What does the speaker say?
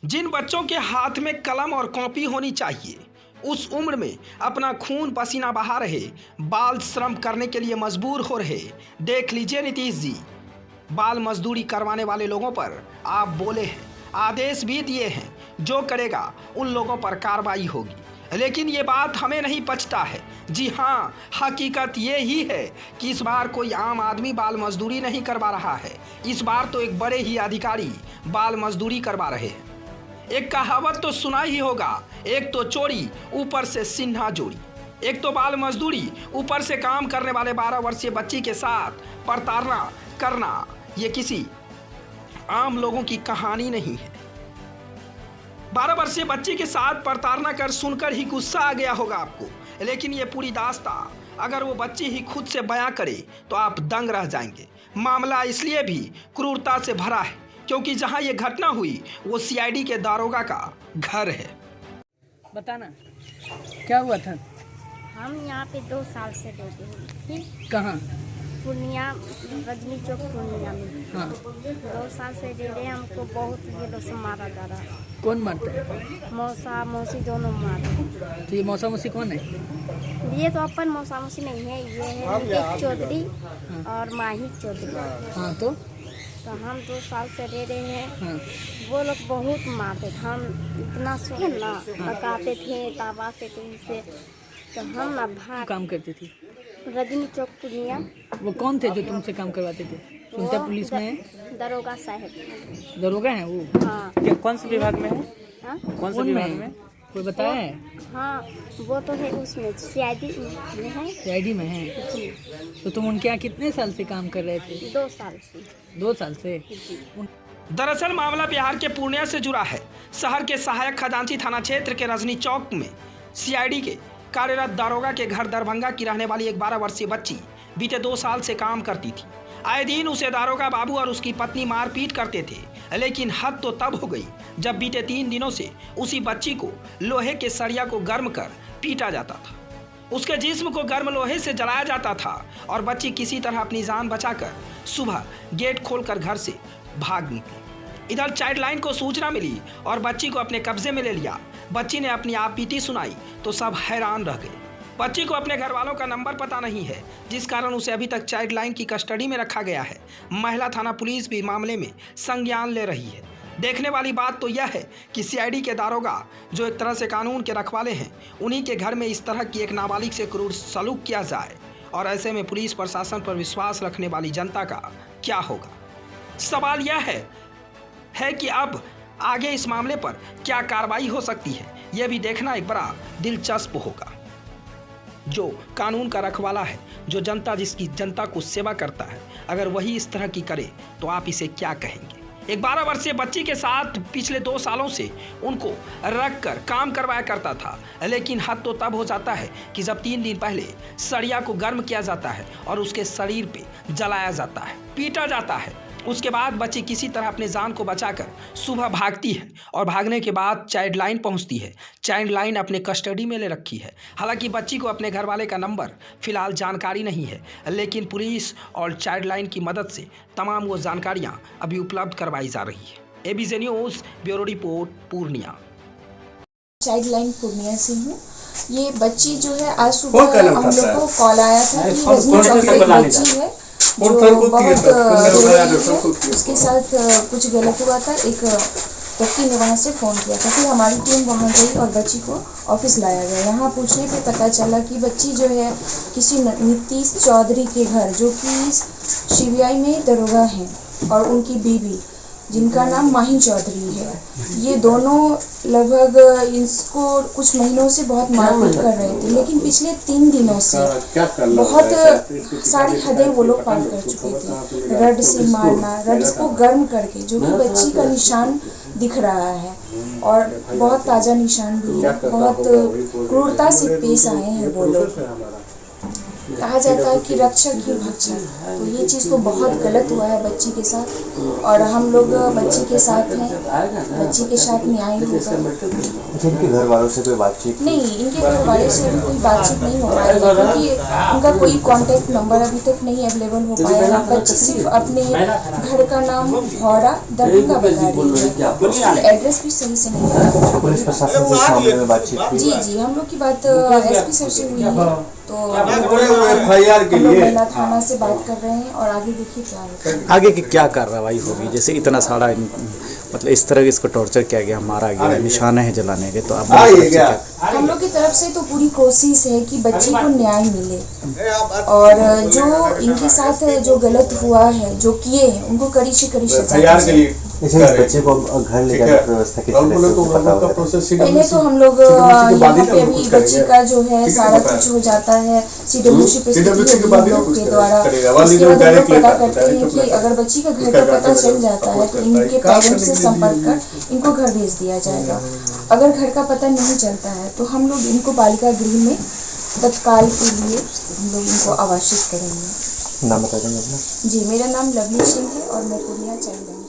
जिन बच्चों के हाथ में कलम और कॉपी होनी चाहिए, उस उम्र में अपना खून पसीना बहा रहे, बाल श्रम करने के लिए मजबूर हो रहे। देख लीजिए नीतीश जी, बाल मजदूरी करवाने वाले लोगों पर आप बोले हैं, आदेश भी दिए हैं, जो करेगा उन लोगों पर कार्रवाई होगी। लेकिन ये बात हमें नहीं पचता है। जी हाँ, हकीकत ये ही है कि इस बार कोई आम आदमी बाल मजदूरी नहीं करवा रहा है। इस बार तो एक बड़े ही अधिकारी बाल मजदूरी करवा रहे हैं। एक कहावत तो सुना ही होगा, एक तो चोरी ऊपर से सिन्हा जोड़ी। एक तो बाल मजदूरी, ऊपर से काम करने वाले 12 वर्षीय बच्ची के साथ प्रताड़ना करना, ये किसी आम लोगों की कहानी नहीं है। 12 वर्षीय बच्ची के साथ प्रताड़ना कर सुनकर ही गुस्सा आ गया होगा आपको, लेकिन ये पूरी दास्तां अगर वो बच्ची ही खुद से बयां करे तो आप दंग रह जाएंगे। मामला इसलिए भी क्रूरता से भरा है क्योंकि जहां ये घटना हुई वो सीआईडी के दारोगा का घर है। बताना क्या हुआ था? हम यहाँ पे 2 साल से रहते हैं। ठीक, कहाँ? पूर्णिया, रजनी चौक पूर्णिया में। हाँ। 2 साल से रह रहे हैं। हमको बहुत ये लोग से मारा जा रहा है। कौन मारता है? मौसा मौसी दोनों मारे। तो ये मौसा मौसी कौन है? ये तो अपन मौसा मौसी नहीं है, ये है नितेश चौधरी और माही चौधरी। हाँ तो हम 2 साल से रह रहे हैं। हाँ। वो लोग बहुत मारते थे, हम इतना सुन ना पकाते थे, ताबाते थे इसे, तो हम ना भाग। काम करती थी? रजनी चौक पूर्णिया। वो कौन थे जो तुमसे काम करवाते थे? सुनता पुलिस में है? दरोगा साहब। दरोगा है वो? हाँ। क्या कौन से विभाग में है? हाँ? कौन से विभाग में? कोई बताया है? हाँ, वो तो है उसमें सीआईडी में है। सीआईडी में है? जी। तो तुम उनके यहाँ कितने साल से काम कर रहे थे? 2 साल से। 2 साल से? जी। दरअसल मामला बिहार के पूर्णिया से जुड़ा है। शहर के सहायक खजांची थाना क्षेत्र के रजनी चौक में सीआईडी के कार्यरत दारोगा के घर दरभंगा की रहने वाली एक 12 वर्षीय बच्ची बीते 2 साल से काम करती थी। आए दिन उसे दारोगा बाबू और उसकी पत्नी मारपीट करते थे, लेकिन हद तो तब हो गई जब बीते 3 दिनों से उसी बच्ची को लोहे के सरिया को गर्म कर पीटा जाता था। उसके जिस्म को गर्म लोहे से जलाया जाता था और बच्ची किसी तरह अपनी जान बचाकर सुबह गेट खोलकर घर से भाग निकली। इधर चाइल्ड लाइन को सूचना मिली और बच्ची को अपने कब्जे में ले लिया। बच्ची ने अपनी आप बीती सुनाई तो सब हैरान रह गए। बच्ची को अपने घर वालों का नंबर पता नहीं है, जिस कारण उसे अभी तक चाइल्ड लाइन की कस्टडी में रखा गया है। महिला थाना पुलिस भी मामले में संज्ञान ले रही है। देखने वाली बात तो यह है कि सीआईडी के दारोगा, जो एक तरह से कानून के रखवाले हैं, उन्हीं के घर में इस तरह की एक नाबालिग से क्रूर सलूक किया जाए, और ऐसे में पुलिस प्रशासन पर विश्वास रखने वाली जनता का क्या होगा? सवाल यह है कि अब आगे इस मामले पर क्या कार्रवाई हो सकती है, यह भी देखना एक बड़ा दिलचस्प होगा। जो कानून का रखवाला है, जो जनता जिसकी जनता को सेवा करता है, अगर वही इस तरह की करे तो आप इसे क्या कहेंगे? एक 12 वर्षीय बच्ची के साथ पिछले 2 सालों से उनको रख कर काम करवाया करता था, लेकिन हद तो तब हो जाता है कि जब 3 दिन पहले सरिया को गर्म किया जाता है और उसके शरीर पे जलाया जाता है, पीटा जाता है। उसके बाद बच्ची किसी तरह अपने जान को बचाकर सुबह भागती है और भागने के बाद चाइल्ड लाइन पहुंचती है। चाइल्ड लाइन अपने कस्टडी में ले रखी है। हालांकि बच्ची को अपने घर वाले का नंबर फिलहाल जानकारी नहीं है, लेकिन पुलिस और चाइल्ड लाइन की मदद से तमाम वो जानकारियां अभी उपलब्ध करवाई जा रही है। ABJ news bureau report, Purnia. Child line Purnia से हूँ। ये बच्ची जो है, आज सुबह हम लोग को कॉल आया था कि रजनी चौक पे एक बच्ची है जो बहुत रो रही है, उसके साथ कुछ गलत हुआ था। एक व्यक्ति ने वहाँ से फ़ोन किया था, फिर हमारी टीम वहाँ गई और बच्ची को ऑफिस लाया गया। यहाँ पूछने पे पता चला कि बच्ची जो है किसी नीतीश चौधरी के घर, जो कि सीबीआई में दरोगा हैं, और उनकी बीवी जिनका नाम माही चौधरी है, ये दोनों लगभग इसको कुछ महीनों से बहुत मारपीट कर रहे थे, लेकिन पिछले 3 दिनों से बहुत सारी हदें वो लोग पार कर चुके थे। रड से मारना, रड को गर्म करके, जो कि बच्ची का निशान दिख रहा है और बहुत ताज़ा निशान भी है। बहुत क्रूरता से पेश आए हैं वो लोग। कहा जाता है कि रक्षक ही भक्षक, तो ये चीज़ तो बहुत गलत हुआ है बच्ची के साथ और हम लोग बच्ची के साथ हैं, बच्ची के साथ न्याय होगा। इनके घर वालों से कोई बातचीत नहीं, इनके घर वाले से अभी कोई बातचीत नहीं हो पाई है क्योंकि उनका कोई कांटेक्ट नंबर अभी तक नहीं अवेलेबल हो पाया है। बच्ची सिर्फ अपने घर का नाम भौरा दरभंगा बता रही है, उसकी एड्रेस भी सही से नहीं है। पुलिस प्रशासन से इस मामले में बातचीत की? जी, हम लोग की बात एसपी सर से हुई है, तो हम लोग महिला थाना से बात कर रहे हैं और आगे देखिए क्या होता है। आगे की क्या कार्रवाई होगी? जैसे इतना सारा मतलब इस तरह इसको टॉर्चर किया गया, मारा गया, निशाने हैं जलाने के, तो अब हम लोग की तरफ से तो पूरी कोशिश है कि बच्ची को न्याय मिले और जो इनके साथ जो गलत हुआ है, जो किए हैं, उनको कड़ी से कड़ी सजा दी। इस बच्चे को घर ले जाने की व्यवस्था किस तरह से पता होगा? पहले तो हम लोग यहाँ पे अभी बच्ची का जो है सारा कुछ हो जाता है CWC पे हम लोग के द्वारा। उसके बाद हम लोग पता करते हैं कि अगर बच्ची का घर का पता चल जाता है तो इनके पेरेंट्स से संपर्क कर इनको घर भेज दिया जाएगा। अगर घर का पता नहीं चलता है तो हम लोग इनको बालिका गृह में तत्काल के लिए हम लोग इनको आवासित करेंगे। नाम बता देंगे अपना? जी, मेरा नाम लवली सिंह है और मैं पूर्णिया चाइल्ड